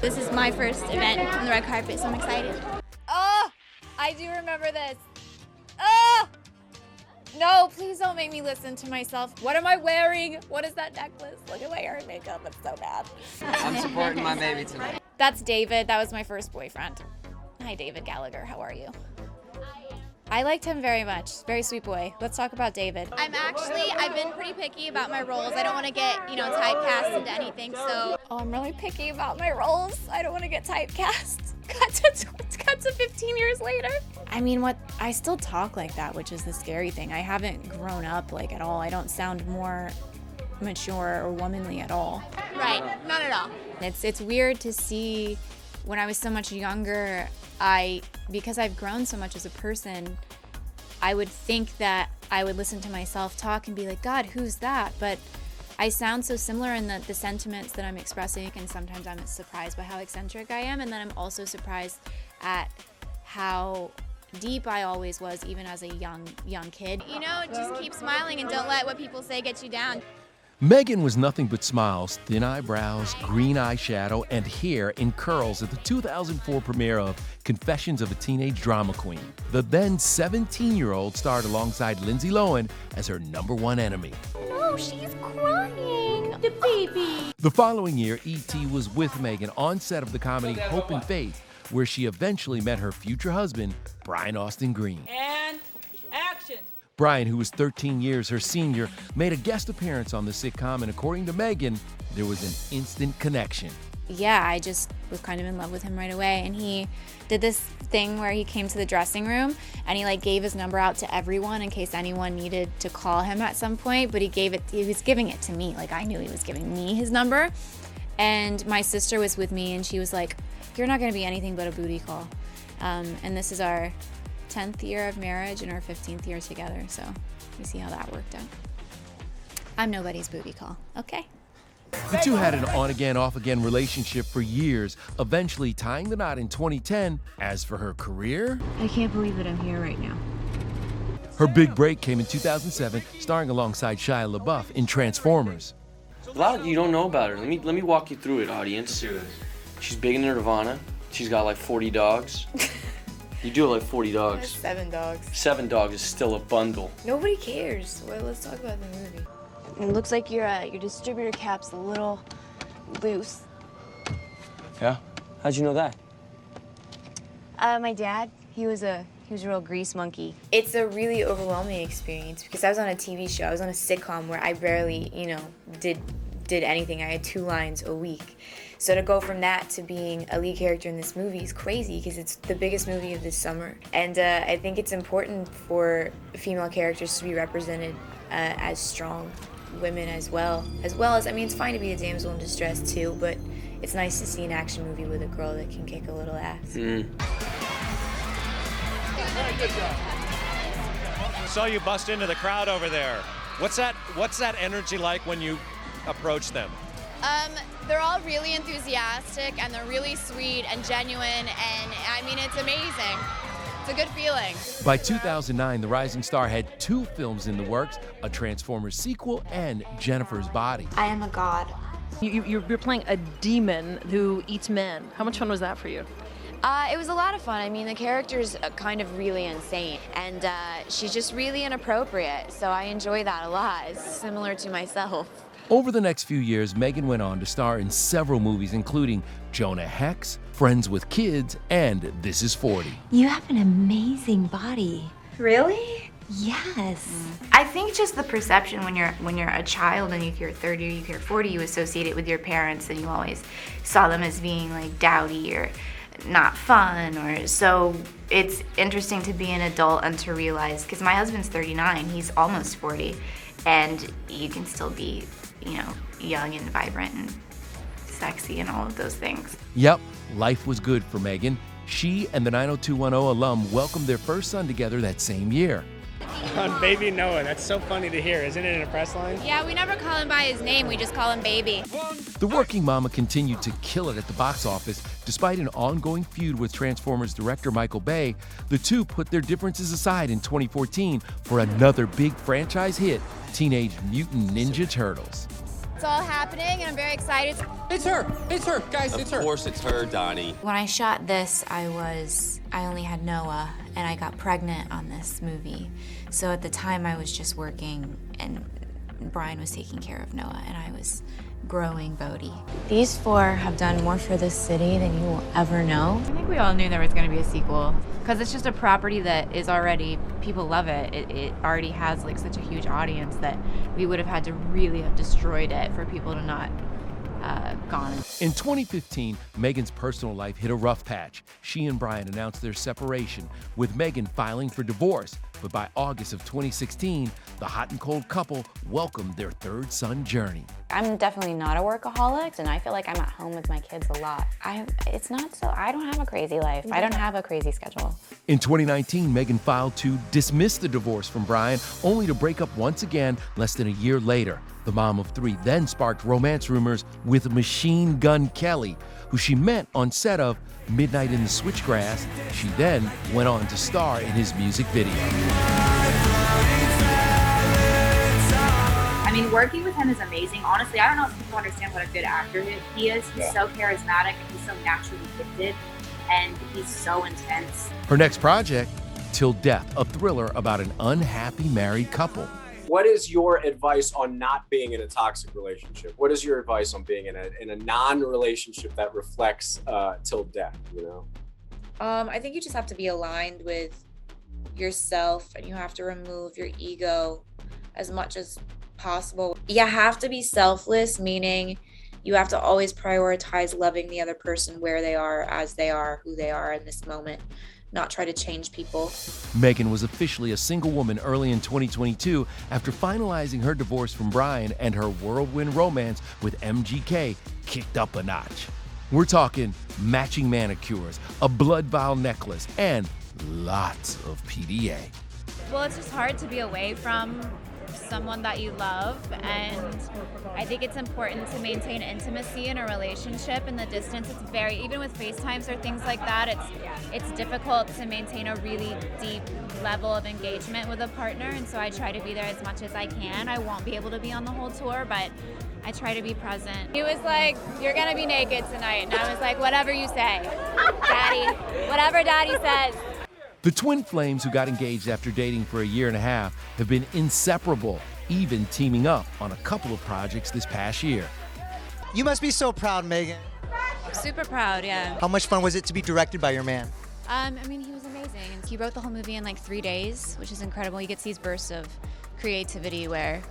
This is my first event on the red carpet, so I'm excited. Oh, I do remember this. Oh! No, please don't make me listen to myself. What am I wearing? What is that necklace? Look at my hair and makeup. It's so bad. I'm supporting my baby tonight. That's David. That was my first boyfriend. Hi, David Gallagher. How are you? I liked him very much. Very sweet boy. Let's talk about David. I've been pretty picky about my roles. I don't want to get, typecast into anything, so. Oh, I'm really picky about my roles. I don't want to get typecast. Cut to 15 years later. I mean, I still talk like that, which is the scary thing. I haven't grown up like at all. I don't sound more mature or womanly at all. Right, not at all. It's weird to see when I was so much younger, because I've grown so much as a person, I would think that I would listen to myself talk and be like, God, who's that? But I sound so similar in the sentiments that I'm expressing, and sometimes I'm surprised by how eccentric I am, and then I'm also surprised at how deep I always was, even as a young kid. Just keep smiling and don't let what people say get you down. Megan was nothing but smiles, thin eyebrows, green eyeshadow, and hair in curls at the 2004 premiere of Confessions of a Teenage Drama Queen. The then 17-year-old starred alongside Lindsay Lohan as her #1 enemy. No, she's crying. The baby. The following year, E.T. was with Megan on set of the comedy Hope and Faith, where she eventually met her future husband, Brian Austin Green. And action. Brian, who was 13 years her senior, made a guest appearance on the sitcom, and according to Megan, there was an instant connection. Yeah, I just was kind of in love with him right away, and he did this thing where he came to the dressing room and he gave his number out to everyone in case anyone needed to call him at some point, but he was giving it to me. I knew he was giving me his number, and my sister was with me, and she was like, "You're not going to be anything but a booty call." And this is our 10th year of marriage and our 15th year together, so you see how that worked out. I'm nobody's booty call, okay? The two had an on-again, off-again relationship for years, eventually tying the knot in 2010. As for her career, I can't believe that I'm here right now. her big break came in 2007, starring alongside Shia LaBeouf in Transformers. A lot you don't know about her. Let me walk you through it, audience. She's big in Nirvana. She's got 40 dogs. You do have 40 dogs. 7 dogs. 7 dogs is still a bundle. Nobody cares. Well, let's talk about the movie. It looks like your distributor cap's a little loose. Yeah? How'd you know that? My dad, he was a real grease monkey. It's a really overwhelming experience because I was on a TV show. I was on a sitcom where I barely, did anything. I had 2 lines a week. So to go from that to being a lead character in this movie is crazy because it's the biggest movie of this summer. And I think it's important for female characters to be represented as strong women as well as, it's fine to be a damsel in distress too, but it's nice to see an action movie with a girl that can kick a little ass. Saw you bust into the crowd over there. What's that energy like when you approach them? They're all really enthusiastic and they're really sweet and genuine, and it's amazing. It's a good feeling. By 2009, the rising star had 2 films in the works, a Transformers sequel and Jennifer's Body. I am a god. You're playing a demon who eats men. How much fun was that for you? It was a lot of fun. The character's kind of really insane, and she's just really inappropriate, so I enjoy that a lot. It's similar to myself. Over the next few years, Megan went on to star in several movies, including Jonah Hex, Friends with Kids, and This Is 40. You have an amazing body. Really? Yes. I think just the perception when you're a child and you hear 30 or you hear 40, you associate it with your parents and you always saw them as being dowdy or not fun, or so it's interesting to be an adult and to realize, because my husband's 39, he's almost 40, and you can still be young and vibrant and sexy and all of those things. Yep, life was good for Megan. She and the 90210 alum welcomed their first son together that same year. On Baby Noah, that's so funny to hear, isn't it, in a press line? Yeah, we never call him by his name, we just call him Baby. The working mama continued to kill it at the box office. Despite an ongoing feud with Transformers director Michael Bay, the two put their differences aside in 2014 for another big franchise hit, Teenage Mutant Ninja Turtles. It's all happening, and I'm very excited. It's her, guys, it's her. Of course it's her, Donnie. When I shot this, I only had Noah, and I got pregnant on this movie. So at the time, I was just working, and Brian was taking care of Noah, and I was growing Bodhi. These four have done more for this city than you will ever know. I think we all knew there was going to be a sequel because it's just a property that is already, people love it. It already has like such a huge audience that we would have had to really have destroyed it for people to not gone. In 2015, Megan's personal life hit a rough patch. She and Brian announced their separation, with Megan filing for divorce. But by August of 2016, the hot and cold couple welcomed their third son journey. I'm definitely not a workaholic, and I feel like I'm at home with my kids a lot. I don't have a crazy life. I don't have a crazy schedule. In 2019, Megan filed to dismiss the divorce from Brian, only to break up once again less than a year later. The mom of three then sparked romance rumors with Machine Gun Kelly, who she met on set of Midnight in the Switchgrass. She then went on to star in his music video. I mean, working with him is amazing. Honestly, I don't know if people understand what a good actor he is. He's so charismatic and he's so naturally gifted, and he's so intense. Her next project, Till Death, a thriller about an unhappy married couple. What is your advice on not being in a toxic relationship? What is your advice on being in a non-relationship that reflects till death, you know? I think you just have to be aligned with yourself, and you have to remove your ego as much as possible. You have to be selfless, meaning you have to always prioritize loving the other person where they are, as they are, who they are in this moment. Not try to change people. Megan was officially a single woman early in 2022 after finalizing her divorce from Brian, and her whirlwind romance with MGK kicked up a notch. We're talking matching manicures, a blood vial necklace, and lots of PDA. Well, it's just hard to be away from someone that you love, and I think it's important to maintain intimacy in a relationship. In the distance, it's very, even with FaceTimes or things like that, it's difficult to maintain a really deep level of engagement with a partner, and so I try to be there as much as I can. I won't be able to be on the whole tour, but I try to be present. He was like, "You're gonna be naked tonight," and I was like, "Whatever you say, Daddy, whatever Daddy says." The twin flames, who got engaged after dating for a year and a half, have been inseparable, even teaming up on a couple of projects this past year. You must be so proud, Megan. Super proud, yeah. How much fun was it to be directed by your man? I mean, he was amazing. And he wrote the whole movie in like 3 days, which is incredible. He gets these bursts of creativity where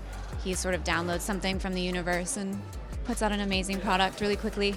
he sort of downloads something from the universe and puts out an amazing product really quickly.